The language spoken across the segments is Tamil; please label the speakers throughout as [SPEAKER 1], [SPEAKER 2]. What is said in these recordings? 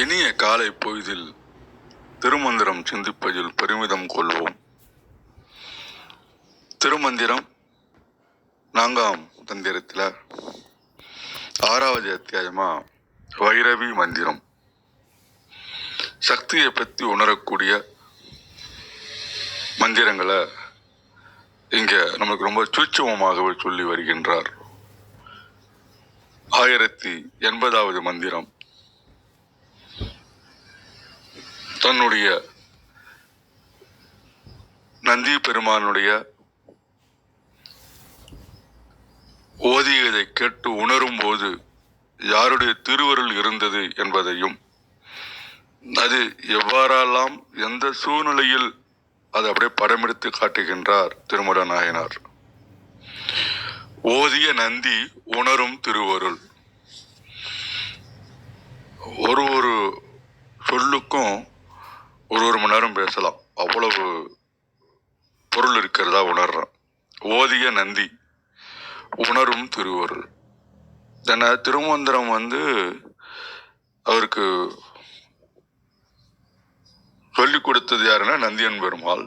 [SPEAKER 1] இனிய காலை பொழுதில் திருமந்திரம் சிந்திப்பதில் பெருமிதம் கொள்வோம். திருமந்திரம் 4ஆம் தந்திரத்தில் 6வது அத்தியாயமா வைரவி மந்திரம். சக்தியை பற்றி உணரக்கூடிய மந்திரங்களை இங்க நமக்கு ரொம்ப சூட்சமமாகவே சொல்லி வருகின்றார். 1080வது மந்திரம். தன்னுடைய நந்தி பெருமானுடைய ஓதியதை கேட்டு உணரும் போது யாருடைய திருவருள் இருந்தது என்பதையும், அது எவ்வாறெல்லாம் எந்த சூழ்நிலையில் அதை அப்படியே படமெடுத்து காட்டுகின்றார் திருமூல நாயனார். ஓதிய நந்தி உணரும் திருவருள். ஒரு சொல்லுக்கும் ஒரு மணி நேரம் பேசலாம், அவ்வளவு பொருள் இருக்கிறதா உணர்றேன். ஓதிய நந்தி உணரும் திருவருள். ஏன்னா திருமந்திரம் அவருக்கு சொல்லிக் கொடுத்தது யாருன்னா நந்தியன் பெருமாள்.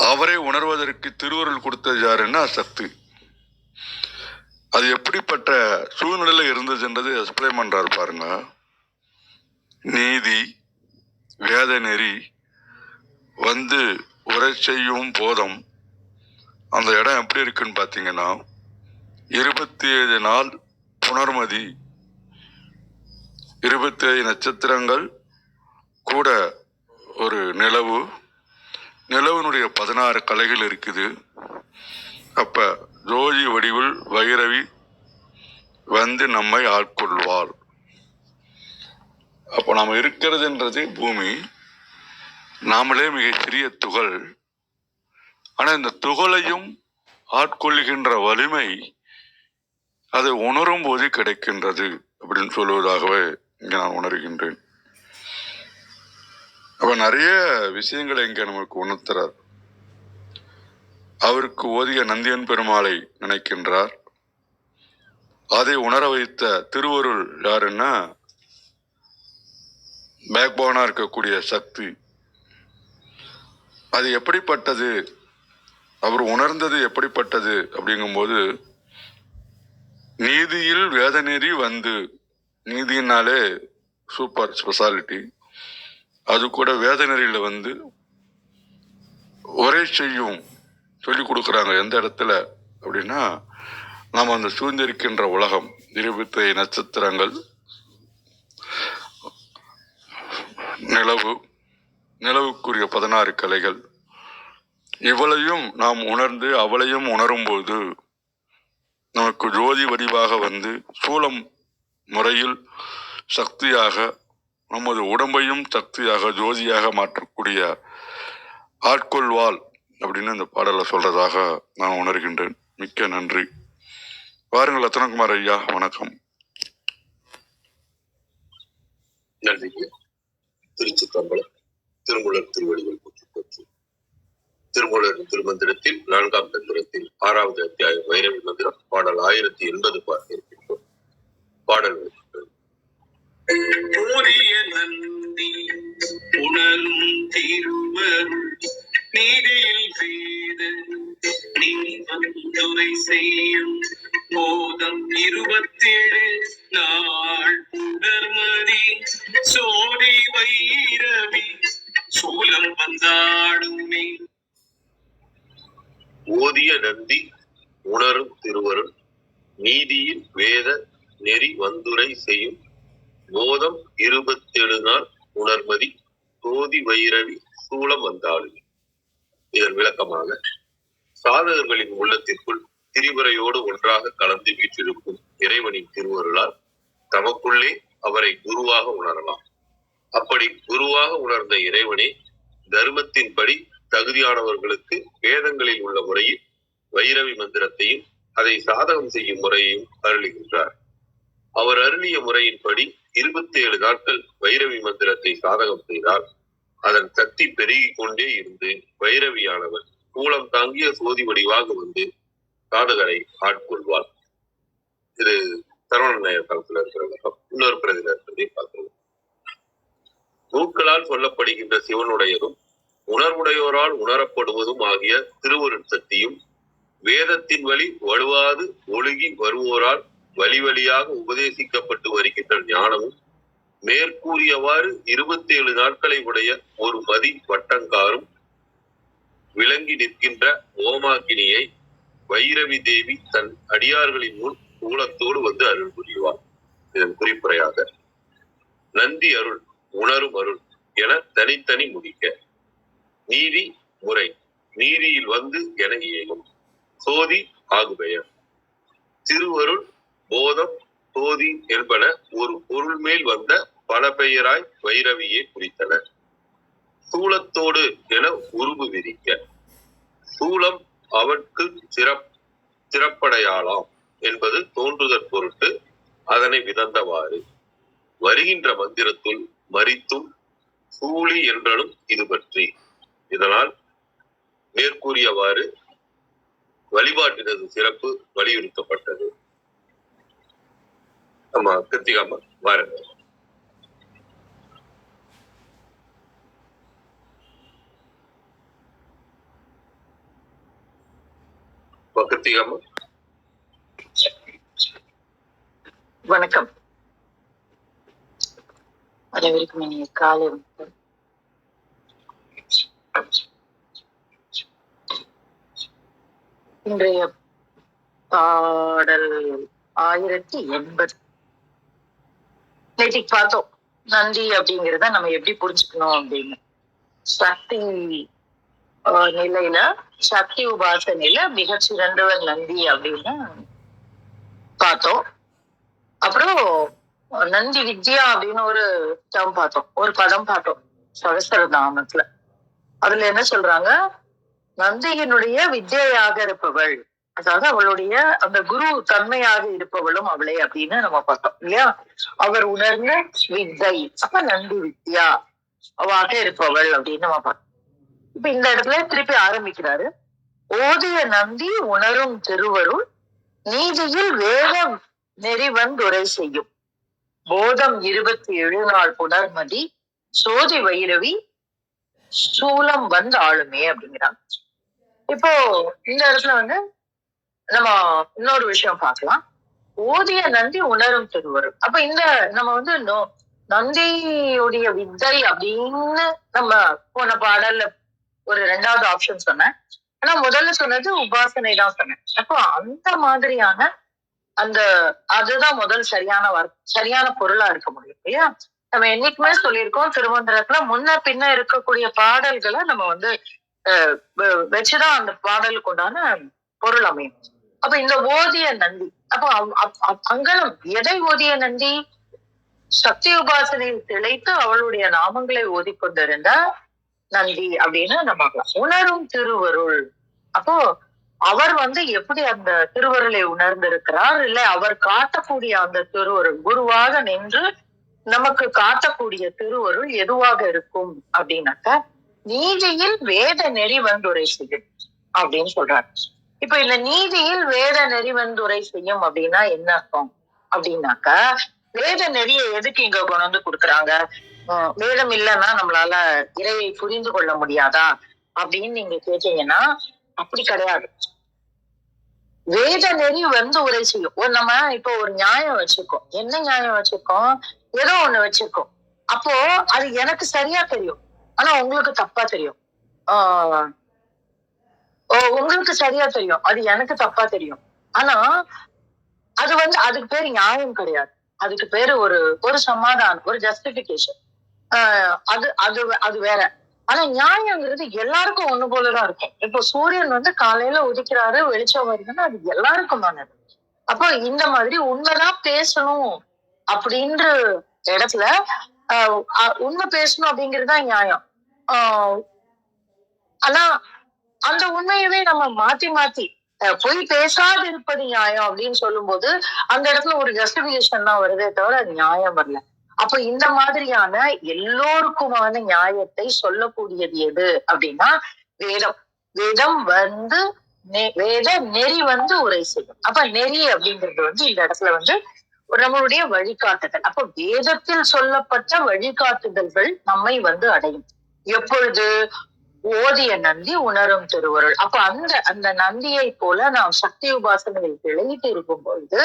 [SPEAKER 1] அவரை உணர்வதற்கு திருவருள் கொடுத்தது யாருன்னா சக்தி. அது எப்படிப்பட்ட சூழ்நிலையில இருந்ததுன்றது எக்ஸ்பிளைன் பண்றாரு பாருங்க. நீதி வேத நெறி உரை செய்யும் போதம் அந்த இடம் எப்படி இருக்குன்னு பாத்தீங்கன்னா, 27 நாள் புனர்மதி, 27 நட்சத்திரங்கள் கூட ஒரு நிலவுனுடைய 16 கலைகள் இருக்குது. அப்ப ஜோதி வடிவில் வைரவி நம்மை ஆட்கொள்வாள். அப்ப நாம இருக்கிறதுன்றது பூமி, நாமளே மிக சிறிய துகள். ஆனா இந்த துகளையும் ஆட்கொள்ளுகின்ற வலிமை அதை உணரும் போது கிடைக்கின்றது அப்படின்னு சொல்வதாகவே இங்க நான் உணர்கின்றேன். அப்ப நிறைய விஷயங்களை இங்க நமக்கு உணர்த்துறார். அவருக்கு ஓதிய நந்தியன் பெருமாளை நினைக்கின்றார். அதை உணர வைத்த திருவருள் யாருன்னா பேக்போனா இருக்கக்கூடிய சக்தி. அது எப்படிப்பட்டது, அவர் உணர்ந்தது எப்படிப்பட்டது அப்படிங்கும்போது, நீதியில் வேத நெறி நீதினாலே சூப்பர் ஸ்பெஷாலிட்டி. அது கூட வேத நெறியில ஒரே செய்யும் சொல்லி கொடுக்குறாங்க. எந்த இடத்துல அப்படின்னா, நாம் அந்த சூழ்ந்திருக்கின்ற உலகம், 27 நட்சத்திரங்கள், நிலவுக்குரிய 16 கலைகள், இவளையும் நாம் உணர்ந்து அவளையும் உணரும் போது நமக்கு ஜோதி வடிவாக சூலம் முறையில் சக்தியாக நமது உடம்பையும் சக்தியாக ஜோதியாக மாற்றக்கூடிய ஆட்கொள்வாள் அப்படின்னு இந்த பாடலை சொல்றதாக நான் உணர்கின்றேன். மிக்க நன்றி. வாருங்கள் ரத்னகுமார் ஐயா, வணக்கம்.
[SPEAKER 2] நன்றி. திருச்சிற்றம்பலம். திருமூலர் திருவடிகள் போற்றி. திருமூலர் திருமந்திரத்தில் 4ஆம் தந்திரத்தில் 6வது அத்தியாயம் வைரவி மந்திரம் பாடல் 1080 பார்க்க இருக்கின்றோம். பாடல்
[SPEAKER 3] நந்தி உணரும் திருவருள் நீதியில் செய்த நீரை செய்யும் போதம் 27 நாள் புனர்மதி சோதி வைரவி சூலம் வந்தாடுமே.
[SPEAKER 2] ஓதிய நந்தி உணரும் திருவருள் நீதியில் வேத நெறி வந்துரை செய்யும் போதம் 27 நாள் உணர்மதி சோதி வைரவி சூலம் வந்தாடுமே. இதன் விளக்கமாக, சாதகர்களின் உள்ளத்திற்குள் திரிபுரையோடு ஒன்றாக கலந்து வீற்றிருக்கும் இறைவனின் திருவருளால் தமக்குள்ளே அவரை குருவாக உணரலாம். அப்படி குருவாக உணர்ந்த இறைவனே தர்மத்தின்படி தகுதியானவர்களுக்கு வேதங்களில் உள்ள முறையில் வைரவி மந்திரத்தையும் அதை சாதகம் செய்யும் முறையையும் அருளுகின்றார். அவர் அருளிய முறையின்படி 27 நாட்கள் வைரவி மந்திரத்தை சாதகம் செய்தால் அதன் சக்தி பெருகிக் கொண்டே இருந்து வைரவியானவர் கூலம் தாங்கிய சோதி வடிவாக சாதகரை ஆட்கொள்வார். இது சரவண தளத்துல இருக்கிற இன்னொரு பிரதியில இருக்கிறதையும் பார்க்கணும். பூக்களால் சொல்லப்படுகின்ற சிவனுடையதும் உணர்வுடையோரால் உணரப்படுவதும் ஆகிய திருவருட் சக்தியும் வேதத்தின் வழி வலுவாது ஒழுகி வருவோரால் வழி வழியாக உபதேசிக்கப்பட்டு வருகின்ற ஞானமும் மேற்கூறியவாறு 27 நாட்களை உடைய ஒரு மதி வட்டங்காரும் விளங்கி நிற்கின்ற ஓமாக்கினியை வைரவி தேவி தன் அடியார்களின் முன் சூலத்தோடு வந்து அருள் புரிவார். இதன் குறிப்புரையாக நந்தி அருள் உணரும் அருள் என தனித்தனி முடிக்க, நீதி முறை நீதியில் வந்து என இயங்கும், சோதி ஆகுபெயர், திருவருள் போதம் சோதி என்பன ஒரு பொருள் மேல் வந்த பல பெயராய் வைரவியை குறித்தன. சூலத்தோடு என உருவு விரிக்க, சூலம் அவற்கு சிறப்படையாளாம் என்பது தோன்றுதற் பொருட்டு அதனை விதந்தவாறு வருகின்ற மந்திரத்துள் மரித்தும் சூழி என்றனும் இது பற்றி. இதனால் மேற்கூறியவாறு வழிபாட்டினது சிறப்பு வலியுறுத்தப்பட்டது. ஆமா, கிருத்திகாமா வாருங்க. கிருத்திகாமா
[SPEAKER 4] வணக்கம். அனைவருக்கும் இனிய காலை வணக்கம். இன்றைய பாடல் 1080. நேற்றுக்கு பார்த்தோம் நந்தி அப்படிங்கிறத நம்ம எப்படி புரிஞ்சுக்கணும் அப்படின்னு. சக்தி நிலையில, சக்தி உபாசனையில மிகச்சிறந்தவர் நந்தி அப்படின்னு பார்த்தோம். அப்புறம் நந்தி வித்யா அப்படின்னு ஒரு டேர்ம் பார்த்தோம், ஒரு பதம் பார்த்தோம் சகஸ்ரநாமத்துல. அதுல என்ன சொல்றாங்க, நந்தியினுடைய வித்யாக இருப்பவள், அதாவது அவளுடைய அந்த குரு தன்மையாக இருப்பவளும் அவளே அப்படின்னு நம்ம பார்த்தோம் இல்லையா. அவர் உணர்ந்த வித்தை, அப்ப நந்தி வித்யா அவாக இருப்பவள் அப்படின்னு நம்ம பார்த்தோம். இப்ப இந்த இடத்துல திருப்பி ஆரம்பிக்கிறாரு. ஓதிய நந்தி உணரும் திருவருள் நீதியில் வேத நெறிவந்துரை செய்யும், போதம் 27 நாள் புனர்மதி சோதி வைரவி சூலம் வந்து ஆளுமே அப்படிங்கிறாங்க. இப்போ இந்த இடத்துல வந்து நம்ம இன்னொரு விஷயம் பார்க்கலாம். ஓதிய நந்தி உணரும் திருவருள். அப்ப இந்த நம்ம வந்து நந்தியுடைய வித்தை அப்படின்னு நம்ம போன பாடல்ல ஒரு 2வது ஆப்ஷன் சொன்னேன். ஆனா முதல்ல சொன்னது உபாசனை தான் சொன்னேன். அப்போ அந்த மாதிரியான அந்த அதுதான் முதல் சரியான பொருளா இருக்க முடியும் இல்லையா. நம்ம என்னைக்குமே சொல்லியிருக்கோம், திருமந்திரத்துல முன்ன பின்ன இருக்கக்கூடிய பாடல்களை நம்ம வந்து வச்சுதான் அந்த பாடலுக்கு உண்டான பொருள் அமையும். அப்ப இந்த ஓதிய நந்தி, அப்போ அங்கனம் எதை ஓதிய நந்தி? சக்தி உபாசனையில் திளைத்து அவளுடைய நாமங்களை ஓதிக்கொண்டிருந்த நந்தி அப்படின்னு நம்ம உணரும் திருவருள். அப்போ அவர் வந்து எப்படி அந்த திருவருளை உணர்ந்திருக்கிறார், இல்ல அவர் காட்டக்கூடிய அந்த திருவருள் குருவாக நின்று நமக்கு காட்டக்கூடிய திருவருள் எதுவாக இருக்கும் அப்படின்னாக்க நீதியில் வேத நெறி வந்துரை செய்யும் அப்படின்னு சொல்றாரு. இப்ப இந்த நீதியில் வேத நெறி வந்துரை செய்யும் அப்படின்னா என்ன அர்த்தம் அப்படின்னாக்க, வேத நெறியை எதுக்கு இங்க கொண்டு வந்து கொடுக்குறாங்க? வேதம் இல்லைன்னா நம்மளால இறையை புரிந்து கொள்ள முடியாதா அப்படின்னு நீங்க கேட்டீங்கன்னா அப்படி கிடையாது. வேத நெறி வந்து உரை செய்யும். நம்ம இப்போ ஒரு நியாயம் வச்சிருக்கோம். என்ன நியாயம் வச்சிருக்கோம்? ஏதோ ஒண்ணு வச்சிருக்கோம். அப்போ அது எனக்கு சரியா தெரியும், ஆனா உங்களுக்கு தப்பா தெரியும். உங்களுக்கு சரியா தெரியும், அது எனக்கு தப்பா தெரியும். ஆனா அது வந்து அதுக்கு பேரு நியாயம் கிடையாது. அதுக்கு பேரு ஒரு சமாதானம், ஒரு ஜஸ்டிபிகேஷன். அது அது அது வேற. ஆனா நியாயங்கிறது எல்லாருக்கும் ஒண்ணு போலதான் இருக்கும். இப்போ சூரியன் வந்து காலையில உதிக்கிறாரு, வெளிச்சம் வருதுன்னா அது எல்லாருக்குமானது. அப்போ இந்த மாதிரி உண்மைதான் பேசணும் அப்படின்ற இடத்துல உண்மை பேசணும் அப்படிங்கிறதுதான் நியாயம். ஆனா அந்த உண்மையவே நம்ம மாத்தி பொய் பேசாது இருப்பது நியாயம் அப்படின்னு சொல்லும் போது அந்த இடத்துல ஒரு ஜஸ்டிபிகேஷன் தான் வருதே தவிர அது நியாயம் வரல. அப்ப இந்த மாதிரியான எல்லோருக்குமான நியாயத்தை சொல்லக்கூடியது எது அப்படின்னா வேதம். வேதம் வந்து வேத நெறி வந்து உரை செய்யும். அப்ப நெறி அப்படிங்கிறது வந்து இந்த இடத்துல வந்து நம்மளுடைய வழிகாட்டுதல். அப்ப வேதத்தில் சொல்லப்பட்ட வழிகாட்டுதல்கள் நம்மை அடையும். எப்பொழுது? ஓதிய நந்தி உணரும் திருவருள். அப்ப அந்த அந்த நந்தியை போல நாம் சக்தி உபாசனையில் விளையிட்டு இருக்கும் பொழுது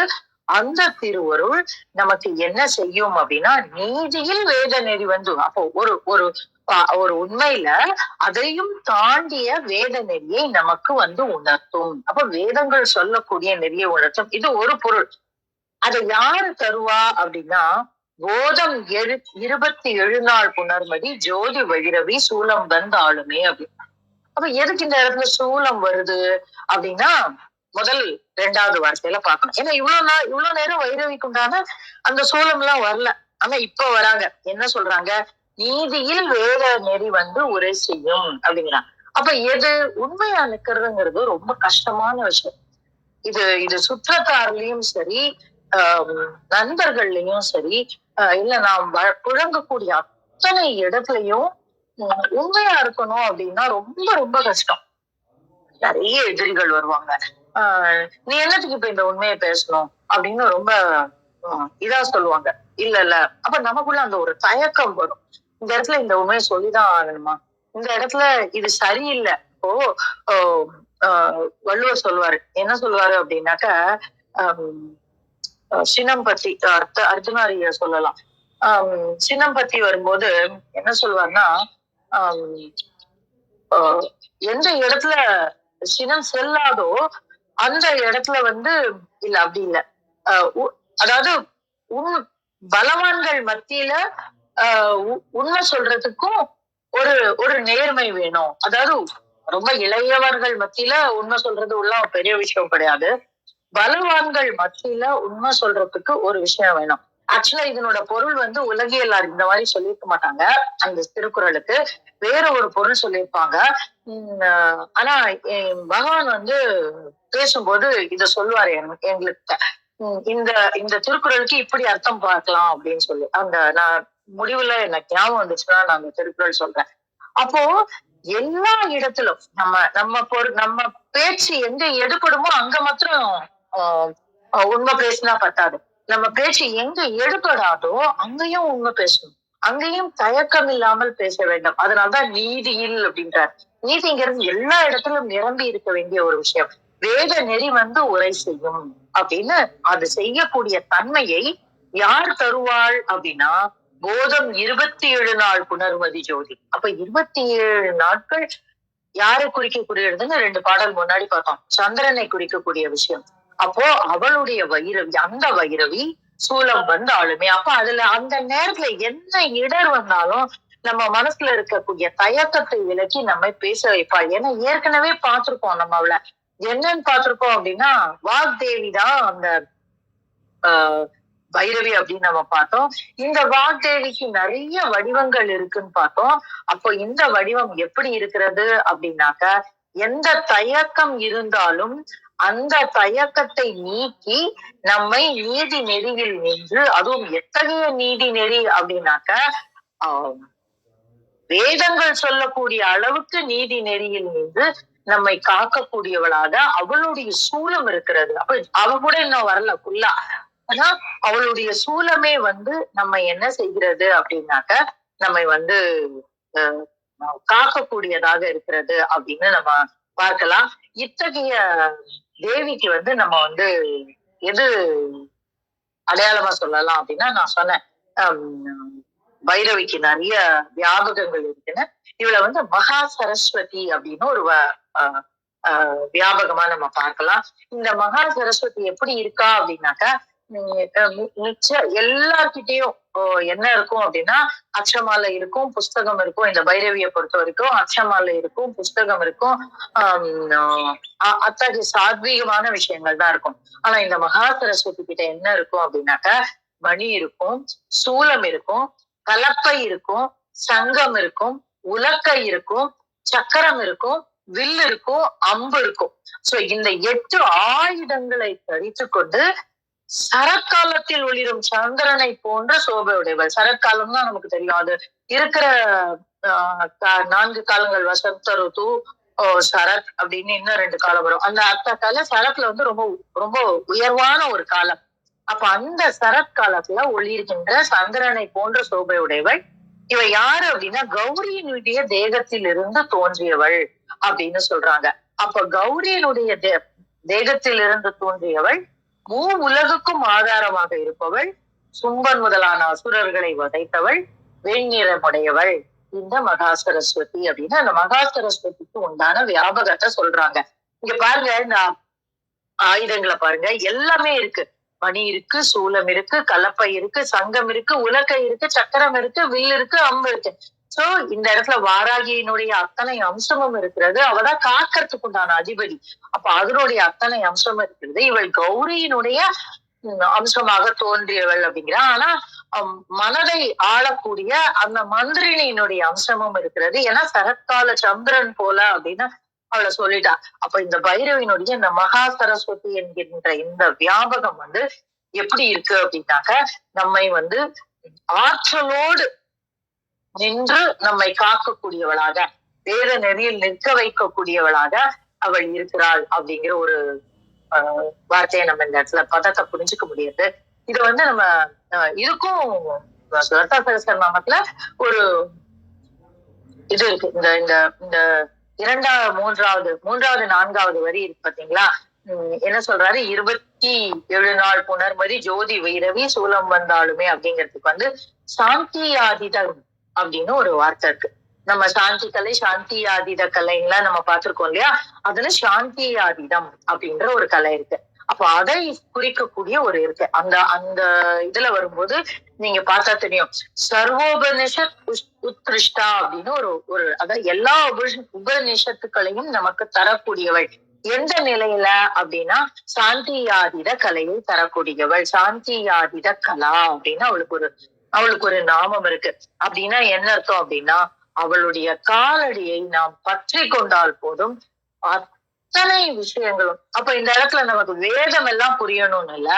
[SPEAKER 4] அந்த திருவருள் நமக்கு என்ன செய்யும் அப்படின்னா, நீதியில் வேத நெறி அப்போ ஒரு ஒரு ஒரு உண்மையில அதையும் தாண்டிய வேத நெறியை நமக்கு உணர்த்தும். அப்ப வேதங்கள் சொல்லக்கூடிய நெறியை உணர்த்தும். இது ஒரு பொருள். அதை யாரு தருவா அப்படின்னா, போதம் 27 நாள் புணர்மதி ஜோதி வைரவி சூலம் ஆளுமே அப்படின்னு. அப்ப எதுக்கு இந்த இடத்துல சூலம் வருது அப்படின்னா, முதல் 2வது வார்த்தையில பார்க்கணும். ஏன்னா இவ்வளவு நேரம் வைரவிக்கு உண்டான அந்த சூலம் எல்லாம் வரல. ஆனா இப்ப வராங்க. என்ன சொல்றாங்க? நீதியில் வேத நெறி உரை செய்யும் அப்படிங்கிறாங்க. அப்ப எது உண்மையா நிக்கிறதுங்கிறது ரொம்ப கஷ்டமான விஷயம். இது சுற்றத்தாரிலையும் சரி, நண்பர்கள்லயும் சரி, இல்ல நாம் புழங்கக்கூடிய அத்தனை இடத்துலயும் உண்மையா இருக்கணும் அப்படின்னா ரொம்ப ரொம்ப கஷ்டம். நிறைய எதிரிகள் வருவாங்க. நீ என்னத்துக்கு இப்ப இந்த உண்மையை பேசணும் அப்படின்னு ரொம்ப இதா சொல்லுவாங்க. இல்ல அப்ப நமக்குள்ள அந்த ஒரு தயக்கம் வரும். இந்த இடத்துல இந்த உண்மையை சொல்லிதான் ஆகணுமா? இந்த இடத்துல இது சரியில்லை. இப்போ வள்ளுவர் சொல்லுவாரு. என்ன சொல்லுவாரு அப்படின்னாக்க, சினம் பத்தி அர்ஜுனாரிய சொல்லலாம். சினம் பத்தி வரும்போது என்ன சொல்லுவாருன்னா, எந்த இடத்துல சினம் செல்லாதோ அந்த இடத்துல இல்ல அப்படி இல்ல. அதாவது பலவான்கள் மத்தியில உண்மை சொல்றதுக்கும் ஒரு ஒரு நேர்மை வேணும். அதாவது ரொம்ப இளையவர்கள் மத்தியில உண்மை சொல்றது உள்ள பெரிய விஷயம் கிடையாது. பலவான்கள் மத்தியில உண்மை சொல்றதுக்கு ஒரு விஷயம் வேணும். ஆக்சுவலா இதனோட பொருள் உலகியலார் இந்த மாதிரி சொல்லியிருக்க மாட்டாங்க. அந்த திருக்குறளுக்கு வேற ஒரு பொருள் சொல்லியிருப்பாங்க. ஆனா பகவான் பேசும்போது இத சொல்லுவாரு எங்களுக்கு. இந்த திருக்குறளுக்கு இப்படி அர்த்தம் பார்க்கலாம் அப்படின்னு சொல்லி அந்த நான் முடிவுல எனக்கு ஞாபகம் வந்துச்சுன்னா நான் அந்த திருக்குறள் சொல்றேன். அப்போ எல்லா இடத்திலும் நம்ம பேச்சு எங்க எடுபடுமோ அங்க மாத்திரம் உண்மை பேசினா பத்தாது. நம்ம பேச்சு எங்க எடுபடாதோ அங்கேயும் உண்மை பேசணும். அங்கேயும் தயக்கம் இல்லாமல் பேச வேண்டும். அதனாலதான் நீதியில் அப்படின்றார். நீதிங்கிறது எல்லா இடத்திலும் நிரம்பி இருக்க வேண்டிய ஒரு விஷயம். வேத நெறி உரை செய்யும் அப்படின்னு அது செய்யக்கூடிய தன்மையை யார் தருவாள் அப்படின்னா, போதம் 27 நாள் புணர்மதி ஜோதி. அப்ப 27 நாட்கள் யாரை குறிக்கக்கூடியதுன்னு 2 பாடல் முன்னாடி பார்த்தோம். சந்திரனை குறிக்கக்கூடிய விஷயம். அப்போ அவளுடைய வைரவி, அந்த வைரவி சூலம் ஆளுமே. அப்ப அதுல அந்த நேரத்துல என்ன இடர் வந்தாலும் நம்ம மனசுல இருக்கக்கூடிய தயக்கத்தை விலக்கி நம்ம பேச வைப்பா. ஏன்னா ஏற்கனவே பார்த்திருப்போம். நம்ம அவளை என்னன்னு பார்த்திருப்போம் அப்படின்னா, வாக்தேவி தான் அந்த பைரவி அப்படின்னு நம்ம பார்த்தோம். இந்த வாக்தேவிக்கு நிறைய வடிவங்கள் இருக்குன்னு பார்த்தோம். அப்போ இந்த வடிவம் எப்படி இருக்கிறது அப்படின்னாக்க, எந்த தயக்கம் இருந்தாலும் அந்த தயக்கத்தை நீக்கி நம்மை நீதி நெறியில் நின்று, அதுவும் எத்தகைய நீதி நெறி அப்படின்னாக்க, வேதங்கள் சொல்லக்கூடிய அளவுக்கு நீதி நெறியில் நின்று நம்மை காக்கக்கூடியவளாக அவளுடைய சூலம் இருக்கிறது. அப்ப அவ கூட இன்னும் வரல ஃபுல்லா. ஆனா அவளுடைய சூலமே நம்ம என்ன செய்கிறது அப்படின்னாக்க, நம்மை காக்கக்கூடியதாக இருக்கிறது அப்படின்னு நம்ம பார்க்கலாம். இத்தகைய தேவிக்கு நம்ம எது அடையாளமா சொல்லலாம் அப்படின்னா, நான் சொன்னேன் பைரவிக்கு நிறைய வியாபகங்கள் இருக்குன்னு. இவளை மகா சரஸ்வதி அப்படின்னு ஒரு வியாபகமா நம்ம பார்க்கலாம். இந்த மகா சரஸ்வதி எப்படி இருக்கா அப்படின்னாக்கா, எல்லார்கிட்டையும் என்ன இருக்கும் அப்படின்னா, அச்சமாலை இருக்கும், புஸ்தகம் இருக்கும். இந்த பைரவியை பொறுத்த வரைக்கும் அச்சமாலை இருக்கும், புஸ்தகம் இருக்கும். அத்தகைய சாத்வீகமான விஷயங்கள் தான் இருக்கும். ஆனா இந்த மகா சரஸ்வதி கிட்ட என்ன இருக்கும் அப்படின்னாக்கா, மணி இருக்கும், சூலம் இருக்கும், கலப்பை இருக்கும், சங்கம் இருக்கும், உலக்கை இருக்கும், சக்கரம் இருக்கும், வில் இருக்கும், அம்பு இருக்கும். சோ இந்த 8 ஆயுதங்களை தரித்து கொண்டு சரத்காலத்தில் ஒளிரும் சந்திரனை போன்ற சோபை உடையவர். சரத்காலம் தான் நமக்கு தெரியும். அது இருக்கிற 4 காலங்கள், வசந்த ருது, சரத் அப்படின்னு இன்னும் 2 காலம் வரும். அந்த காலம் சரத்ல ரொம்ப ரொம்ப உயர்வான ஒரு காலம். அப்ப அந்த சரத்காலத்துல ஒளிர்கின்ற சந்திரனை போன்ற சோபை உடையவள். இவ யாரு அப்படின்னா கௌரியினுடைய தேகத்தில் இருந்து தோன்றியவள் அப்படின்னு சொல்றாங்க. அப்ப கௌரியினுடைய தேகத்தில் இருந்து தோன்றியவள் உலகுக்கும் ஆதாரமாக இருப்பவள், சும்பன் முதலான அசுரர்களை வதைத்தவள், வெண்ணிறமுடையவள் இந்த மகா சரஸ்வதி அப்படின்னு அந்த மகா சரஸ்வதிக்கு உண்டான வியாபகத்தை சொல்றாங்க. இங்க பாருங்க, இந்த ஆயுதங்களை பாருங்க, எல்லாமே இருக்கு. மணி இருக்கு, சூலம் இருக்கு, கலப்பை இருக்கு, சங்கம் இருக்கு, உலக்கை இருக்கு, சக்கரம் இருக்கு, வில் இருக்கு, அம்பு இருக்கு. சோ இந்த இடத்துல வாராகியினுடைய அத்தனை அம்சமும் இருக்கிறது. அவதான் காக்கிறதுக்கு உண்டான அதிபதி. அப்ப அதனுடைய அத்தனை அம்சமும் இருக்கிறது. இவள் கௌரியினுடைய அம்சமாக தோன்றியவள் அப்படிங்கிறா. ஆனா மனதை ஆளக்கூடிய அந்த மந்திரினியினுடைய அம்சமும் இருக்கிறது. ஏன்னா சரத்கால சந்திரன் போல அப்படின்னு அவளை சொல்லிட்டா. அப்ப இந்த பைரவியினுடைய இந்த மகா சரஸ்வதி என்கின்ற இந்த வியாபகம் எப்படி இருக்கு அப்படின்னாக்க, நம்மை ஆற்றலோடு நின்று நம்மை காக்கக்கூடியவளாக, வேத நெறியில் நிற்க வைக்கக்கூடியவளாக அவள் இருக்கிறாள் அப்படிங்கிற ஒரு வார்த்தையை நம்ம இந்த இடத்துல பதத்தை புரிஞ்சுக்க முடியுது. இது நம்ம இதுக்கும் லலிதா சகஸ்ரநாமத்துல ஒரு இது இருக்கு. இந்த இந்த இந்த மூன்றாவது நான்காவது வரி இருக்கு பாத்தீங்களா? என்ன சொல்றாரு? 27 நாள் புனர்மதி ஜோதி வைரவி சூலம் வந்தாலுமே அப்படிங்கிறதுக்கு சாந்தியாதிதம் அப்படின்னு ஒரு வார்த்தை இருக்கு. நம்ம சாந்தி கலை, சாந்தியாதித கலைன்லாம் நம்ம பார்த்திருக்கோம் இல்லையா? அதுல சாந்தியாதிதம் அப்படின்ற ஒரு கலை இருக்கு. அப்ப அதை குறிக்கக்கூடிய ஒரு இருக்கு. அந்த அந்த இதுல வரும்போது நீங்க பார்த்தா தெரியும், சர்வோபனிஷத் உத்கிருஷ்டா அப்படின்னு ஒரு அதாவது எல்லா உபநிஷத்துக்களையும் நமக்கு தரக்கூடியவள். எந்த நிலையில அப்படின்னா சாந்தியாதித கலையை தரக்கூடியவள், சாந்தியாதித கலா அப்படின்னு அவளுக்கு ஒரு நாமம் இருக்கு. அப்படின்னா என்ன அர்த்தம் அப்படின்னா, அவளுடைய காலடியை நாம் பற்றி கொண்டால் போதும் அத்தனை விஷயங்களும். அப்ப இந்த இடத்துல நமக்கு வேதம் எல்லாம் புரியணும்னு இல்ல,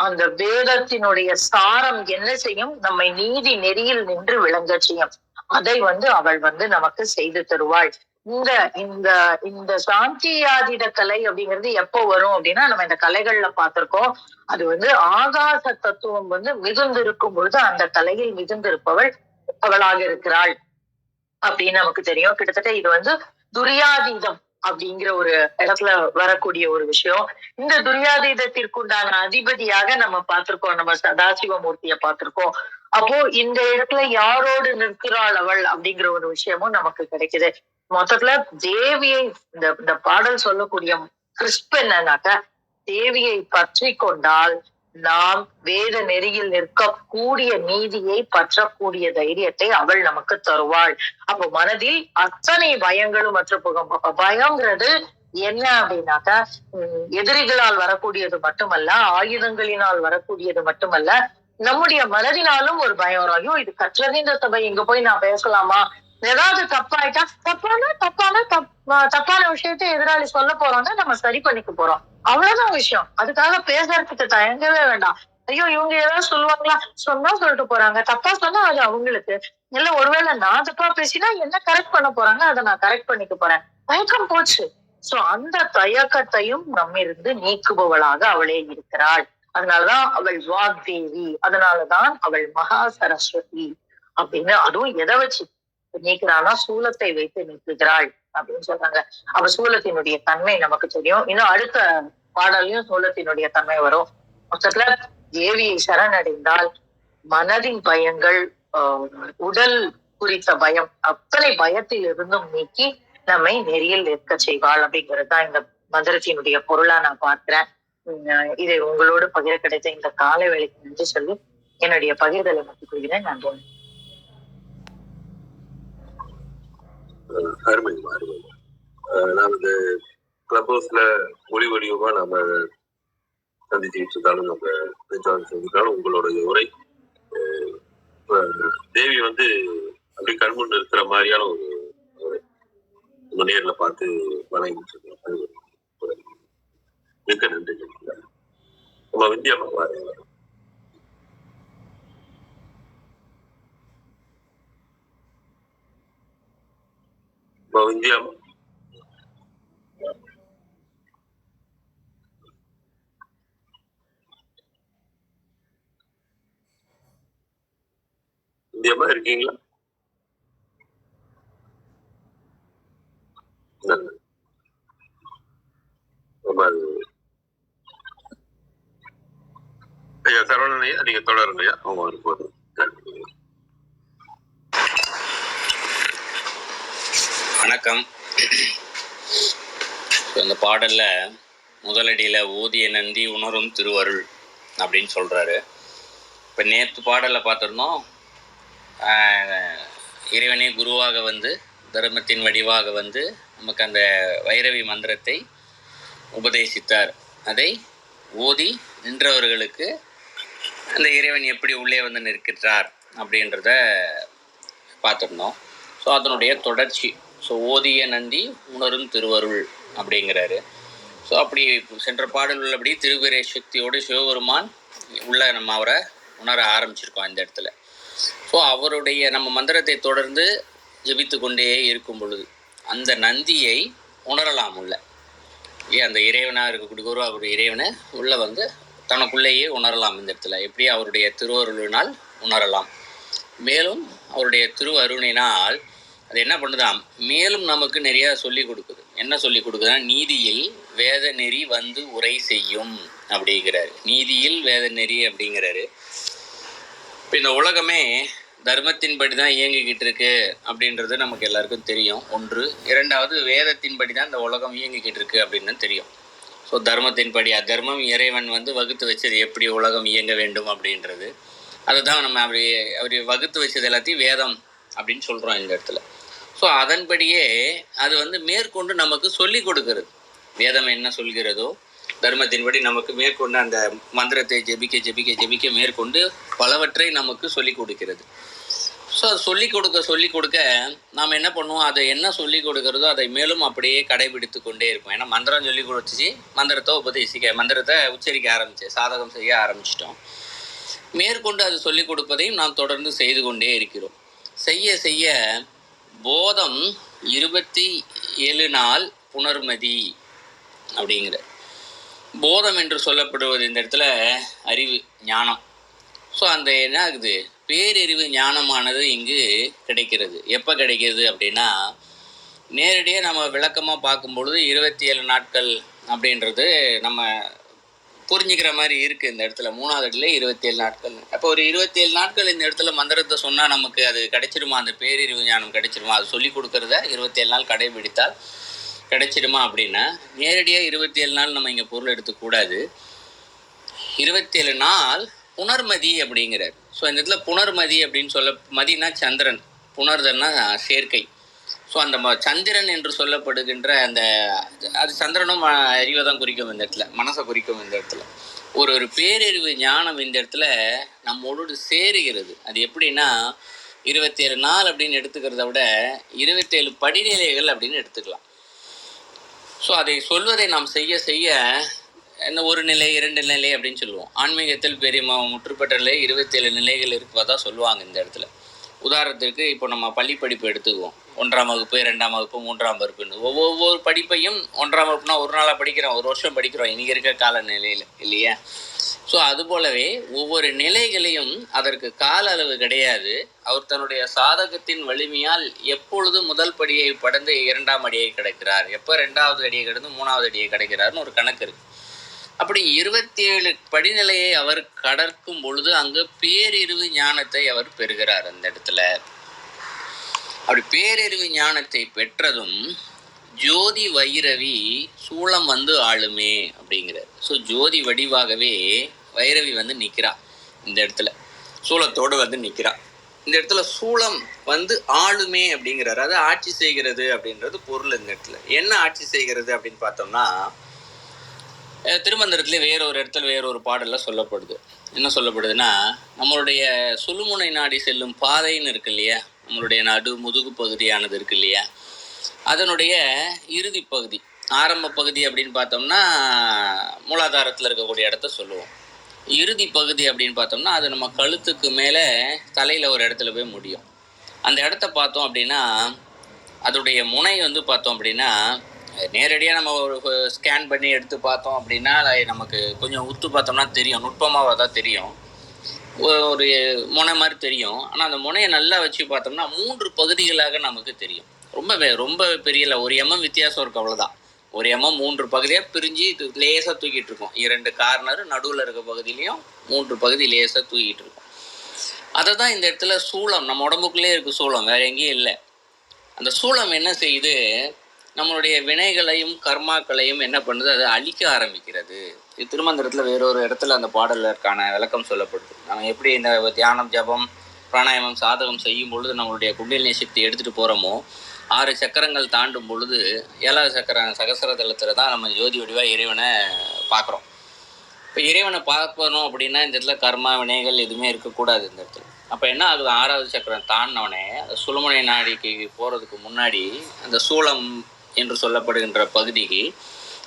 [SPEAKER 4] அந்த வேதத்தினுடைய சாரம் என்ன செய்யும்? நம்மை நீதி நெறியில் நின்று விளங்க செய்யும். அதை அவள் நமக்கு செய்து தருவாள். இந்த இந்த இந்த சாந்தியாதித கலை அப்படிங்கிறது எப்போ வரும் அப்படின்னா, நம்ம இந்த கலைகள்ல பார்த்திருக்கோம். அது ஆகாச தத்துவம் மிகுந்திருக்கும் பொழுது அந்த கலையில் மிகுந்திருப்பவள் அவளாக இருக்கிறாள் அப்படின்னு நமக்கு தெரியும். கிட்டத்தட்ட இது துரியாதீதம் அப்படிங்கிற ஒரு இடத்துல வரக்கூடிய ஒரு விஷயம். இந்த துரியாதீதத்திற்குண்டான அதிபதியாக நம்ம பார்த்திருக்கோம், நம்ம சதாசிவமூர்த்திய பார்த்திருக்கோம். அப்போ இந்த இடத்துல யாரோடு நிற்கிறாள் அவள் அப்படிங்கிற ஒரு விஷயமும் நமக்கு கிடைக்குது. மொத்தத்துல தேவியை இந்த பாடல் சொல்லக்கூடிய கிறிஸ்பு என்னன்னாக்க, தேவியை பற்றி கொண்டால் நாம் வேத நெறியில் நிற்கக்கூடிய நீதியை பற்றக்கூடிய தைரியத்தை அவள் நமக்கு தருவாள். அப்போ மனதில் அத்தனை பயங்களும் மற்ற போகும். பயங்கிறது என்ன அப்படின்னாக்கா, எதிரிகளால் வரக்கூடியது மட்டுமல்ல, ஆயுதங்களினால் வரக்கூடியது மட்டுமல்ல, நம்முடைய மனதினாலும் ஒரு பயம் வரும். ஐயோ, இது கற்றறிந்த சபை, இங்க போய் நான் பேசலாமா? ஏதாவது தப்பாயிட்டா தப்பான விஷயத்த எதிராளி சொல்ல போறாங்க, நம்ம சரி பண்ணிக்க போறோம், அவ்வளவுதான் விஷயம். அதுக்காக பேசுறதுக்கு தயங்கவே வேண்டாம். ஐயோ, இவங்க ஏதாவது சொல்லுவாங்களா? சொன்னா சொல்லிட்டு போறாங்க, தப்பா சொன்னா அது அவங்களுக்கு இல்ல. ஒருவேளை நான் தப்பா பேசினா என்ன கரெக்ட் பண்ண போறாங்க, அதை நான் கரெக்ட் பண்ணிக்க போறேன். தயக்கம் போச்சு. சோ அந்த தயக்கத்தையும் நம்மிருந்து நீக்குபவளாக அவளே இருக்கிறாள். அதனாலதான் அவள் வாக்தேவி, அதனாலதான் அவள் மகா சரஸ்வதி அப்படின்னு. அதுவும் எதை வச்சு நீக்கிறானா? சூலத்தை வைத்து நீக்குகிறாள் அப்படின்னு சொல்றாங்க. அவ சூலத்தினுடைய தன்மை நமக்கு தெரியும். இன்னும் அடுத்த பாடலையும் சூலத்தினுடைய தன்மை வரும். மொத்தத்துல தேவியை சரணடைந்தால் மனதின் பயங்கள், உடல் குறித்த பயம், அத்தனை பயத்தில் இருந்தும் நீக்கி நம்மை நெறியில் நிற்க செய்வாள் அப்படிங்கிறதுதான் இந்த மந்திரத்தினுடைய பொருளா நான் பார்க்கிறேன். இதை உங்களோடு பகிர கிடைத்த இந்த காலை வேளைக்கு நன்றி சொல்லி என்னுடைய பகிர்தலை மட்டும் கொள்கிறேன். நன்றி.
[SPEAKER 2] அருமைங்க, அருமைங்க. நான் கிளப் ஹவுஸ்ல மொழி வடிவமா நாம சந்திச்சுட்டு இருந்தாலும், நம்ம செஞ்சுட்டாலும் உங்களுடைய உரை தேவி அப்படி கண்முன் இருக்கிற மாதிரியான ஒரு நேர்ல பார்த்து வணங்கிட்டு இருக்கோம். மிக்க நன்றி. நம்ம விந்தியா பாருங்க. விந்தியா இந்தியமா இருக்கீங்களா? நல்லது. ரொம்ப ஐயா சரவணன் ஐயா, நீங்க தொடருங்க ஐயா. அவங்க வரும்போது
[SPEAKER 5] வணக்கம். இந்த பாடல்ல முதலடியில ஓதிய நந்தி உணரும் திருவருள் அப்படின்னு சொல்றாரு. இப்போ நேற்று பாடலில் பார்த்துருந்தோம், இறைவனே குருவாக வந்து தர்மத்தின் வடிவாக வந்து நமக்கு அந்த வைரவி மந்திரத்தை உபதேசித்தார். அதை ஓதி நின்றவர்களுக்கு அந்த இறைவன் எப்படி உள்ளே வந்து நிற்கிறார் அப்படின்றத பார்த்துருந்தோம். ஸோ அதனுடைய தொடர்ச்சி. ஸோ ஓதிய நந்தி உணரும் திருவருள் அப்படிங்கிறாரு. ஸோ அப்படி சென்ற பாடல் உள்ளபடி திருவிரை சக்தியோடு சிவபெருமான் உள்ள நம்ம அவரை உணர ஆரம்பிச்சிருக்கோம் இந்த இடத்துல. ஸோ அவருடைய நம்ம மந்திரத்தை தொடர்ந்து ஜபித்து கொண்டே இருக்கும் பொழுது அந்த நந்தியை உணரலாம் உள்ள. அந்த இறைவனாக இருக்கக்கூடிய குரு அவருடைய இறைவனை உள்ள வந்து தனக்குள்ளேயே உணரலாம். இந்த இடத்துல எப்படி அவருடைய திருவருளினால் உணரலாம். மேலும் அவருடைய திருவருணினால் அது என்ன பண்ணுதாம், மேலும் நமக்கு நிறைய சொல்லி கொடுக்குது. என்ன சொல்லி கொடுக்குதுன்னா, நீதியில் வேத நெறி வந்து உரை செய்யும் அப்படிங்கிறாரு. நீதியில் வேத நெறி அப்படிங்கிறாரு. இப்போ இந்த உலகமே தர்மத்தின்படி தான் இயங்கிக்கிட்டு இருக்கு அப்படின்றது நமக்கு எல்லாருக்கும் தெரியும். ஒன்று. இரண்டாவது, வேதத்தின்படி தான் இந்த உலகம் இயங்கிக்கிட்டு இருக்கு அப்படின்னு தெரியும். ஸோ தர்மத்தின்படி, அதர்மம் இறைவன் வந்து வகுத்து வச்சது எப்படி உலகம் இயங்க வேண்டும் அப்படின்றது. அதுதான் நம்ம அப்படி வகுத்து வச்சது எல்லாத்தையும் வேதம் அப்படின்னு சொல்கிறோம் இந்த இடத்துல. ஸோ அதன்படியே அது வந்து மேற்கொண்டு நமக்கு சொல்லி கொடுக்கிறது. வேதம் என்ன சொல்கிறதோ தர்மத்தின்படி நமக்கு மேற்கொண்டு அந்த மந்திரத்தை ஜெபிக்க ஜெபிக்க ஜெபிக்க மேற்கொண்டு பலவற்றை நமக்கு சொல்லி கொடுக்கிறது. ஸோ அது சொல்லி கொடுக்க நாம் என்ன பண்ணுவோம், அதை என்ன சொல்லி கொடுக்கிறதோ அதை மேலும் அப்படியே கடைபிடித்து கொண்டே இருப்போம். ஏன்னா மந்திரம் சொல்லி கொடுத்துச்சு, மந்திரத்தை உச்சரிக்க ஆரம்பிச்சு சாதகம் செய்ய ஆரம்பிச்சிட்டோம். மேற்கொண்டு அது சொல்லிக் கொடுப்பதையும் நாம் தொடர்ந்து செய்து கொண்டே இருக்கிறோம். செய்ய செய்ய போதம் 27 நாள் புனர்மதி அப்படிங்கிற போதம் என்று சொல்லப்படுவது இந்த இடத்துல அறிவு, ஞானம். ஸோ அந்த என்ன ஆகுது, பேரறிவு ஞானமானது இங்கு கிடைக்கிறது. எப்போ கிடைக்கிறது அப்படின்னா, நேரடியாக நம்ம விளக்கமாக பார்க்கும் பொழுது 27 நாட்கள் அப்படின்றது நம்ம புரிஞ்சுக்கிற மாதிரி இருக்குது. இந்த இடத்துல 3வது அடியில் 27 நாட்கள். அப்போ ஒரு 27 நாட்கள் இந்த இடத்துல மந்திரத்தை சொன்னால் நமக்கு அது கிடைச்சிருமா, அந்த பேரறிவு ஞானம் கிடைச்சிருமா? அது சொல்லி கொடுக்குறத 27 நாள் கடைபிடித்தால் கிடைச்சிடுமா அப்படின்னா, நேரடியாக 27 நாள் நம்ம இங்கே பொருள் எடுத்துக்கூடாது. 27 நாள் புனர்மதி அப்படிங்கிறார். ஸோ இந்த இடத்துல புனர்மதி அப்படின்னு சொல்ல, மதினா சந்திரன், புணர்தல்னா சேர்க்கை. ஸோ அந்த சந்திரன் என்று சொல்லப்படுகின்ற அந்த அது சந்திரனும் அறிவை தான் குறிக்கும் இந்த இடத்துல, மனசை குறிக்கும் இந்த இடத்துல. ஒரு பேரறிவு ஞானம் இந்த இடத்துல நம்மளோடு சேருகிறது. அது எப்படின்னா 27 நாள் அப்படின்னு எடுத்துக்கிறத விட 27 படிநிலைகள் அப்படின்னு எடுத்துக்கலாம். ஸோ அதை சொல்வதை நாம் செய்ய செய்ய என்ன, 1 நிலை 2 நிலை அப்படின்னு சொல்லுவோம். ஆன்மீகத்தில் பெரிய முற்றுப்பெற்ற நிலை 27 நிலைகள் இருப்பதா சொல்லுவாங்க இந்த இடத்துல. உதாரணத்திற்கு இப்போ நம்ம பள்ளி படிப்பு எடுத்துக்குவோம். 1ஆம் வகுப்பு, 2ஆம் வகுப்பு, 3ஆம் வகுப்புன்னு ஒவ்வொரு படிப்பையும் 1ஆம் வகுப்புனா ஒரு நாளாக படிக்கிறோம், ஒரு வருஷம் படிக்கிறோம் இன்றைக்கி இருக்க கால நிலையில் இல்லையா? ஸோ அதுபோலவே ஒவ்வொரு நிலைகளையும் அதற்கு கால அளவு கிடையாது. அவர் தன்னுடைய சாதகத்தின் வலிமையால் எப்பொழுது முதல் படியை கடந்து 2ஆம் அடியை கிடைக்கிறார், எப்போ 2வது அடியை கடந்து 3வது அடியை கிடைக்கிறார்னு ஒரு கணக்கு இருக்குது. அப்படி 27 படிநிலையை அவர் கடக்கும் பொழுது அங்கு பேரறிவு ஞானத்தை அவர் பெறுகிறார் அந்த இடத்துல. அப்படி பேரறிவு ஞானத்தை பெற்றதும் ஜோதி வைரவி சூளம் வந்து ஆளுமே அப்படிங்கிறார். ஸோ ஜோதி வடிவாகவே வைரவி வந்து நிற்கிறா இந்த இடத்துல, சூளத்தோடு வந்து நிற்கிறா. இந்த இடத்துல சூளம் வந்து ஆளுமே அப்படிங்கிறார். அது ஆட்சி செய்கிறது அப்படின்றது பொருள். இந்த இடத்துல என்ன ஆட்சி செய்கிறது அப்படின்னு பார்த்தோம்னா, திருமந்திரத்துல வேறொரு இடத்துல வேறொரு பாடலில் சொல்லப்படுது. என்ன சொல்லப்படுதுன்னா, நம்மளுடைய சுழுமுனை நாடி செல்லும் பாதைன்னு இருக்கு இல்லையா, நம்மளுடைய முதுகு பகுதியானது இருக்கு இல்லையா, அதனுடைய இறுதி பகுதி, ஆரம்ப பகுதி அப்படின்னு பார்த்தோம்னா மூலாதாரத்தில் இருக்கக்கூடிய இடத்த சொல்லுவோம். இறுதி பகுதி அப்படின்னு பார்த்தோம்னா அது நம்ம கழுத்துக்கு மேலே தலையில் ஒரு இடத்துல போய் முடியும். அந்த இடத்த பார்த்தோம் அப்படின்னா அதோடைய முனை வந்து பார்த்தோம் அப்படின்னா நேரடியாக நம்ம ஒரு ஸ்கேன் பண்ணி எடுத்து பார்த்தோம் அப்படின்னா நமக்கு கொஞ்சம் உத்து பார்த்தோம்னா தெரியும், நுட்பமாக தான் தெரியும். ஒரு முனை மாதிரி தெரியும். ஆனால் அந்த முனையை நல்லா வச்சு பார்த்தோம்னா 3 பகுதிகளாக நமக்கு தெரியும். ரொம்ப பெரிய இல்லை, 1 mm வித்தியாசம் இருக்கும், அவ்வளோதான். 1 mm 3 பகுதியாக பிரிஞ்சு லேசாக தூக்கிட்டு இருக்கும். 2 கார்னர் நடுவில் இருக்க பகுதியிலையும் 3 பகுதி லேசாக தூக்கிட்டு இருக்கும். அதை தான் இந்த இடத்துல சூலம், நம்ம உடம்புக்குள்ளே இருக்குது சூலம், வேறு எங்கேயும் இல்லை. அந்த சூலம் என்ன செய்யுது, நம்மளுடைய வினைகளையும் கர்மாக்களையும் என்ன பண்ணுது, அதை அழிக்க ஆரம்பிக்கிறது. இது திருமந்திரத்தில் வேறொரு இடத்துல அந்த பாடலுக்கான விளக்கம் சொல்லப்படுது. நம்ம எப்படி இந்த தியானம், ஜபம், பிராணாயாமம், சாதகம் செய்யும் பொழுது நம்மளுடைய குண்டலினி சக்தி எடுத்துகிட்டு போகிறோமோ, 6 சக்கரங்கள் தாண்டும் பொழுது 7வது சக்கரம் சகசரதளத்தில் தான் நம்ம ஜோதி வடிவாக இறைவனை பார்க்குறோம். இப்போ இறைவனை பார்க்கணும் அப்படின்னா இந்த இடத்துல கர்மா வினைகள் எதுவுமே இருக்கக்கூடாது இந்த இடத்துல. அப்போ என்ன ஆகுது, 6வது சக்கரம் தாண்டினவனே அந்த சுழுமுனை நாடிக்கு போகிறதுக்கு முன்னாடி அந்த சூலம் என்று சொல்லப்படுகின்ற பகுதிக்கு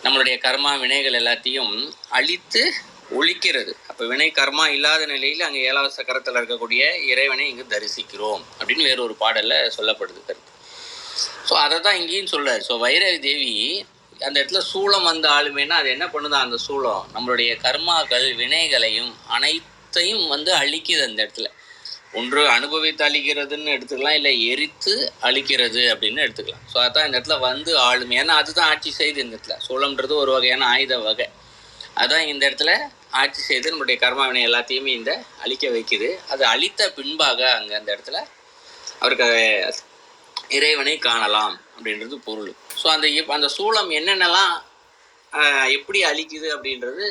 [SPEAKER 5] நம்மளுடைய கர்மா வினைகள் எல்லாத்தையும் அழித்து ஒழிக்கிறது. அப்போ வினை கர்மா இல்லாத நிலையில் அங்கே 7வது சக்கரத்தில் இருக்கக்கூடிய இறைவனை இங்கு தரிசிக்கிறோம் அப்படின்னு வேறொரு பாடலில் சொல்லப்படுது கருத்து. ஸோ அதை தான் இங்கேயும் சொல்றாரு. ஸோ வைரவி தேவி அந்த இடத்துல சூலம் வந்த ஆளுமேனா அது என்ன பண்ணுதான், அந்த சூலம் நம்மளுடைய கர்மாக்கள் வினைகளையும் அனைத்தையும் அழிக்குது. அந்த இடத்துல ஒன்று அனுபவித்து அழிக்கிறதுன்னு எடுத்துக்கலாம், இல்லை எரித்து அழிக்கிறது அப்படின்னு எடுத்துக்கலாம். ஸோ அதான் இந்த இடத்துல ஆளுமை, ஏன்னா அதுதான் ஆட்சி செய்து. இந்த இடத்துல சூலம்ன்றது ஒரு வகையான ஆயுத வகை. அதான் இந்த இடத்துல ஆட்சி செய்து நம்மளுடைய கர்மா வினை எல்லாத்தையுமே இந்த அழிக்க வைக்குது. அது அழித்த பின்பாக அங்கே அந்த இடத்துல அவருக்கு இறைவனை காணலாம் அப்படின்றது பொருள். ஸோ அந்த சூலம் என்னென்னலாம் எப்படி அழிக்குது அப்படின்றது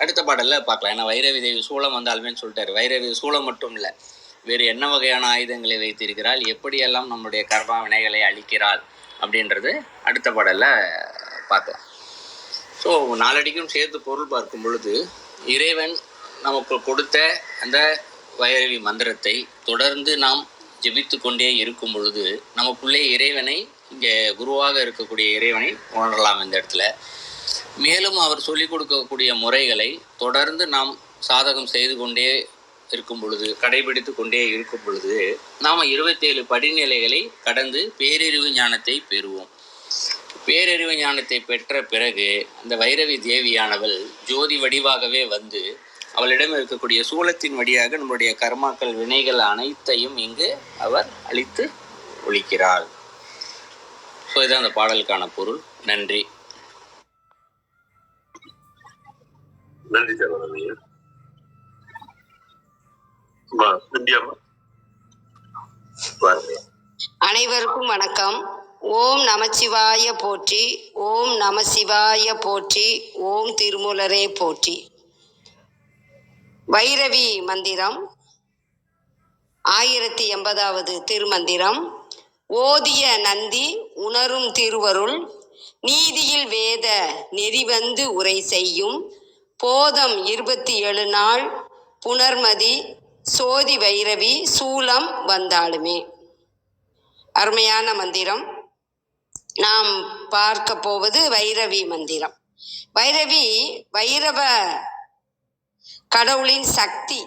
[SPEAKER 5] அடுத்த பாடலில் பார்க்கலாம். ஏன்னா வைரவி தேவி சூலம் வந்தாலுமே சொல்லிட்டாரு. வைரவி சூலம் மட்டும் இல்லை, வேறு என்ன வகையான ஆயுதங்களை வைத்திருக்கிறாள், எப்படியெல்லாம் நம்முடைய கர்மா வினைகளை அழிக்கிறாள் அப்படின்றது அடுத்த பாடலில் பார்க்கலாம். ஸோ நாளடிக்கும் சேர்த்து பொருள் பார்க்கும் பொழுது இறைவன் நமக்கு கொடுத்த அந்த வைரவி மந்திரத்தை தொடர்ந்து நாம் ஜெபித்து கொண்டே இருக்கும் பொழுது நமக்குள்ளே இறைவனை, இங்கே குருவாக இருக்கக்கூடிய இறைவனை உணரலாம். இந்த இடத்துல மேலும் அவர் சொல்லிக் கொடுக்கக்கூடிய முறைகளை தொடர்ந்து நாம் சாதகம் செய்து கொண்டே இருக்கும் பொழுது, கடைபிடித்து கொண்டே இருக்கும் பொழுது நாம் 27 படிநிலைகளை கடந்து பேரறிவு ஞானத்தை பெறுவோம். பேரறிவு ஞானத்தை பெற்ற பிறகு அந்த வைரவி தேவியானவள் ஜோதி வடிவாகவே அவளிடம் இருக்கக்கூடிய சூலத்தின் வழியாக நம்முடைய கர்மாக்கள் வினைகள் அனைத்தையும் இங்கு அவர் அழித்து ஒழிக்கிறாள். ஸோ இதுதான் அந்த பாடலுக்கான பொருள். நன்றி.
[SPEAKER 2] நன்றி சார்.
[SPEAKER 6] அனைவருக்கும் வணக்கம். ஓம் நமசிவாய போற்றி, ஓம் நமசிவாய போற்றி, ஓம் திருமூலரே போற்றி. வைரவி மந்திரம் 1080வது திருமந்திரம். ஓதிய நந்தி உணரும் திருவருள், நீதியில் வேத நெறிவந்து உரை செய்யும், போதம் 27 நாள் புனர்மதி சோதி வைரவி சூலம் வந்தாளுமே. அருமையான மந்திரம். நாம் பார்க்க போவது வைரவி மந்திரம். வைரவ கடவுளின் சக்தி.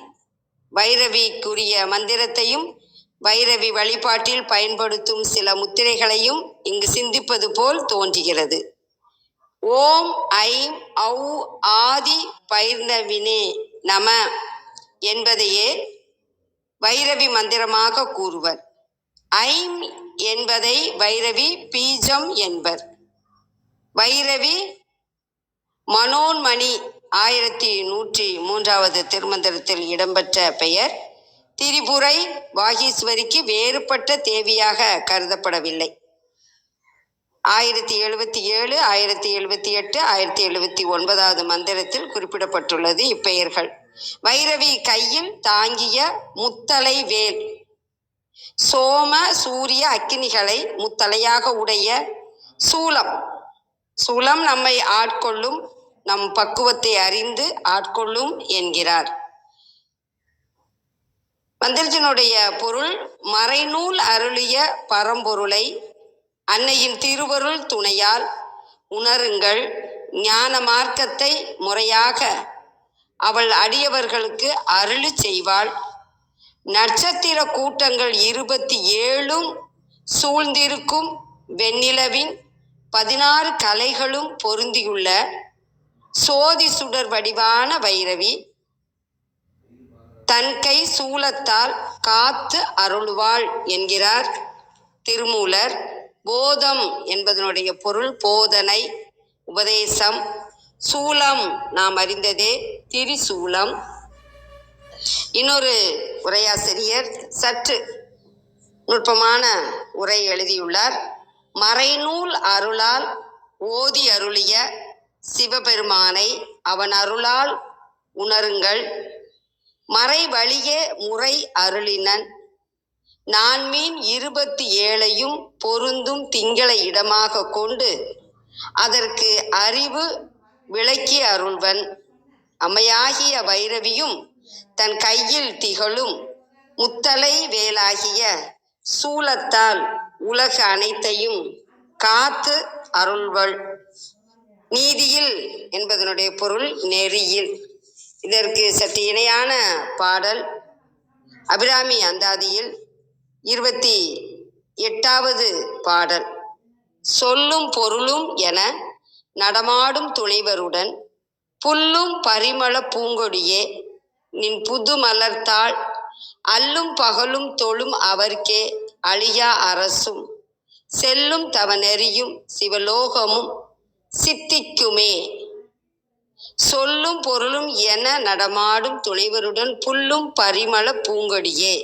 [SPEAKER 6] வைரவிக்குரிய மந்திரத்தையும் வைரவி வழிபாட்டில் பயன்படுத்தும் சில முத்திரைகளையும் இங்கு சிந்திப்பது போல் தோன்றுகிறது. ஓம் ஐம் ஔ ஆதி பைரவினே நம என்பதையே வைரவி மந்திரமாக கூறுவர். ஐம் என்பதை வைரவி பீஜம் என்பர். வைரவி மனோன்மணி 1103வது திருமந்திரத்தில் இடம்பெற்ற பெயர் திரிபுரை வாகீஸ்வரிக்கு வேறுபட்ட தேவியாக கருதப்படவில்லை. 1077, 1078, 1079வது மந்திரத்தில் குறிப்பிடப்பட்டுள்ளது இப்பெயர்கள். வைரவி கையில் தாங்கிய முத்தலை வேல், சோம சூரிய அக்கினிகளை முத்தலையாக உடைய சூலம். சூலம் நம்மை ஆட்கொள்ளும், நம் பக்குவத்தை அறிந்து ஆட்கொள்ளும் என்கிறார். மந்திரத்தினுடைய பொருள், மறைநூல் அருளிய பரம்பொருளை அன்னையின் திருவருள் துணையால் உணருங்கள். ஞான மார்க்கத்தை முறையாக அவள் அடியவர்களுக்கு அருளி செய்வாள். நட்சத்திர கூட்டங்கள் 27 சூழ்ந்திருக்கும் வெண்ணிலவின் 16 கலைகளும் பொருந்தியுள்ள சோதி சுடர் வடிவான வைரவி தன்கை சூலத்தால் காத்து அருள்வாள் என்கிறார் திருமூலர். போதம் என்பதனுடைய பொருள் போதனை, உபதேசம். சூலம் நாம் அறிந்ததே, திரிசூலம். இன்னொரு உரையாசிரியர் சற்று நுட்பமான உரை எழுதியுள்ளார். மறைநூல் அருளால் ஓதி அருளிய சிவபெருமானை அவன் அருளால் உணருங்கள். மறை வழியே முறை அருளினன் நான்மீன் 27 பொருந்தும் திங்களை இடமாக கொண்டு அதற்கு அறிவு விளக்கி அருள்வன். அம்மையாகிய வைரவியும் தன் கையில் திகழும் முத்தலை வேலாகிய சூலத்தால் உலக அனைத்தையும் காத்து அருள்வள். நீதியில் என்பதனுடைய பொருள் நெறியில். இதற்கு சற்று இணையான பாடல் அபிராமி அந்தாதியில் 28வது பாடல். சொல்லும் பொருளும் என நடமாடும் துணைவருடன் புல்லும் பரிமள பூங்கொடியே நின் புது மலர்த்தாள் அல்லும் பகலும் தொழும் அவர்க்கே அழியா அரசும் செல்லும் தவ நெறியும் சிவலோகமும் சித்திக்குமே. சொல்லும் பொருளும் என நடமாடும் துணைவருடன் புல்லும் பரிமள பூங்கொடியே.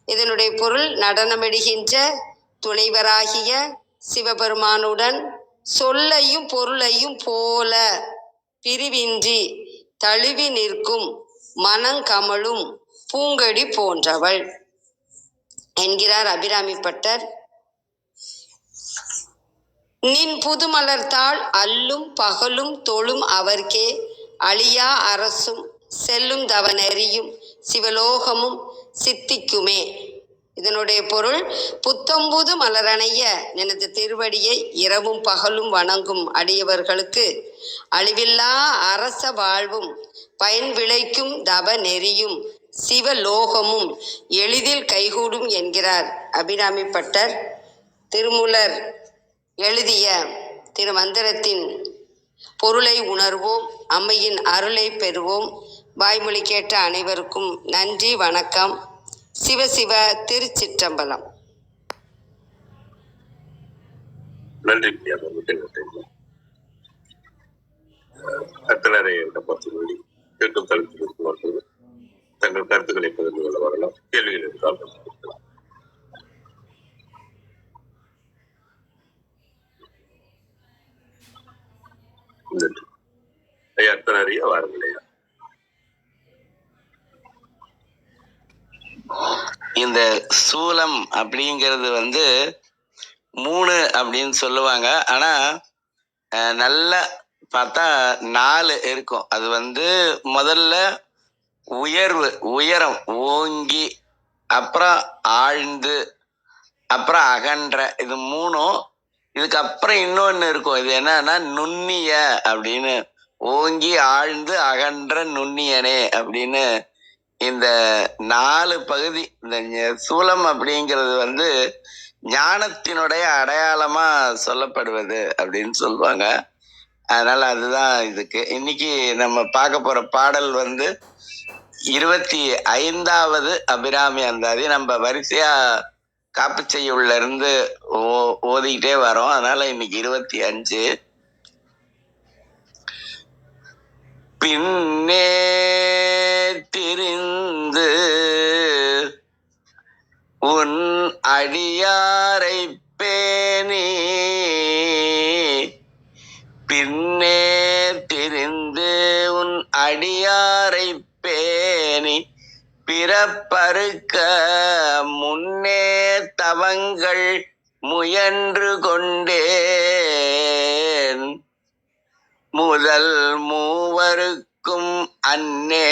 [SPEAKER 6] இதனுடைய பொருள் நடனமிடுகின்ற துணைவராகிய சிவபெருமானுடன் சொல்லையும் பொருளையும் போல பிரிவின்றி தழுவி நிற்கும் மனங்கமழும் பூங்கொடி போன்றவள் என்கிறார் அபிராமி பட்டர். நின் புதுமலர்த்தாள் அல்லும் பகலும் தொழும் அவர்க்கே அழியா அரசும் செல்லும் தவ நெறியும் சிவலோகமும் சித்திக்குமே. இதனுடைய பொருள் புத்தம்புது மலரணைய எனது திருவடியை இரவும் பகலும் வணங்கும் அடியவர்களுக்கு அழிவில்லா அரச வாழ்வும் பயன் விளைக்கும் தவ நெறியும் சிவலோகமும் எளிதில் கைகூடும் என்கிறார் அபிராமி பட்டர். திருமூலர் எழுதிய திருமந்திரத்தின் பொருளை உணர்வோம், அம்மையின் அருளை பெறுவோம். வாய்மொழி கேட்ட அனைவருக்கும் நன்றி, வணக்கம். சிவசிவ திருச்சிற்றம்பலம்.
[SPEAKER 2] நன்றி. அத்தனை கேட்கும் தலைப்பு தங்கள் கருத்துக்களை பகிர்ந்து கொள்ள வரலாம். கேள்விகள் இருந்தால் நன்றி. ஐயா அத்தனை வாருங்களையா.
[SPEAKER 7] இந்த சூலம் அப்படிங்கிறது 3 அப்படின்னு சொல்லுவாங்க. ஆனா நல்லா பார்த்தா 4 இருக்கும். அது முதல்ல உயரம் ஓங்கி, அப்புறம் ஆழ்ந்து, அப்புறம் அகன்ற. இது 3ம். இதுக்கப்புறம் இன்னொன்னு இருக்கும். இது என்னன்னா நுண்ணிய அப்படின்னு, ஓங்கி ஆழ்ந்து அகன்ற நுண்ணியனே அப்படின்னு இந்த 4 பகுதி. இந்த சூலம் அப்படிங்கிறது ஞானத்தினுடைய அடையாளமா சொல்லப்படுவது அப்படின்னு சொல்லுவாங்க. அதனால அதுதான் இதுக்கு இன்னைக்கு நம்ம பார்க்க போற பாடல் 25வது அபிராமி அந்தாதி. நம்ம வரிசையா காப்பு செய்யுள்ள இருந்து ஓதிக்கிட்டே வரோம். அதனால இன்னைக்கு 25. பின்னே திரிந்து உன் அடியாரை பேணி, பின்னே திரிந்து உன் அடியாரை பேணி பிறப்பறுக்க முன்னே தவங்கள் முயன்று கொண்டேன் முதல் மூவருக்கும் அன்னே.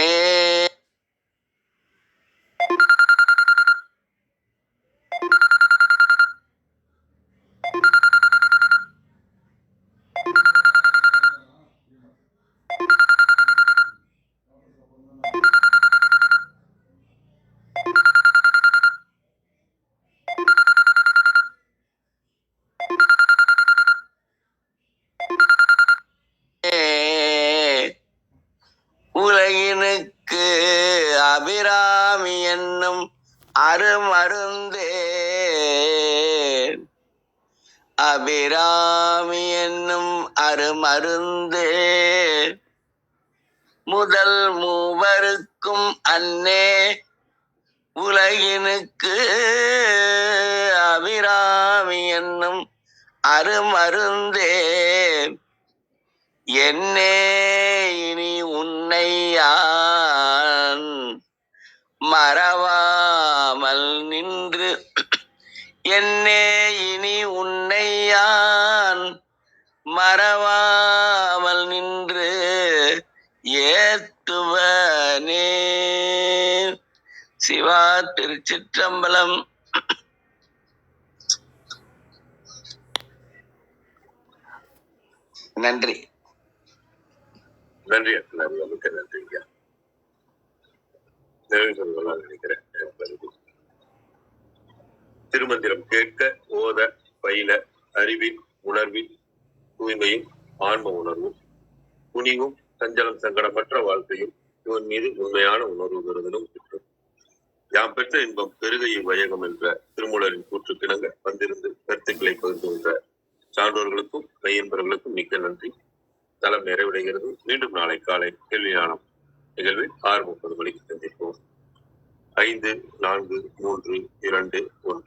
[SPEAKER 7] உலகினுக்கு அபிராமி என்னும் அருமருந்தே அபிராமி என்னும் அருமருந்தே முதல் மூவருக்கும் அன்னே உலகினுக்கு அபிராமி என்னும் அருமருந்தே என்னே இனி உன்னை யான் மறவாமல் நின்று என்னே இனி உன்னை யான் மறவாமல் நின்று ஏத்துவனே. சிவா திருச்சிற்றம்பலம். நன்றி.
[SPEAKER 2] நன்றி நன்றி, மிக்க நன்றி ஐயா. நிறைவு சொல்லலாம் நினைக்கிறேன். திருமந்திரம் கேட்க, ஓத, பயில, அறிவின் உணர்வின் தூய்மையும் ஆன்ம உணர்வும் துணிவும் சஞ்சலம் சங்கடமற்ற வாழ்க்கையும் இவன் மீது உண்மையான உணர்வு பெறுதலும் பெற்றும் யாம் பெற்ற இன்பம் பெருகையை வையகம் என்ற திருமூலரின் கூற்றுக்கிணங்க வந்திருந்து கருத்துக்களை பகிர்ந்துகின்ற சான்றோர்களுக்கும் மெய்யன்பர்களுக்கும் மிக்க நன்றி. தளம் நிறைவடைகிறது. மீண்டும் நாளை காலை கேள்வி ஞானம் நிகழ்வில் 6:30 மணிக்கு சந்திப்போம். 5, 4, 3, 2, 1.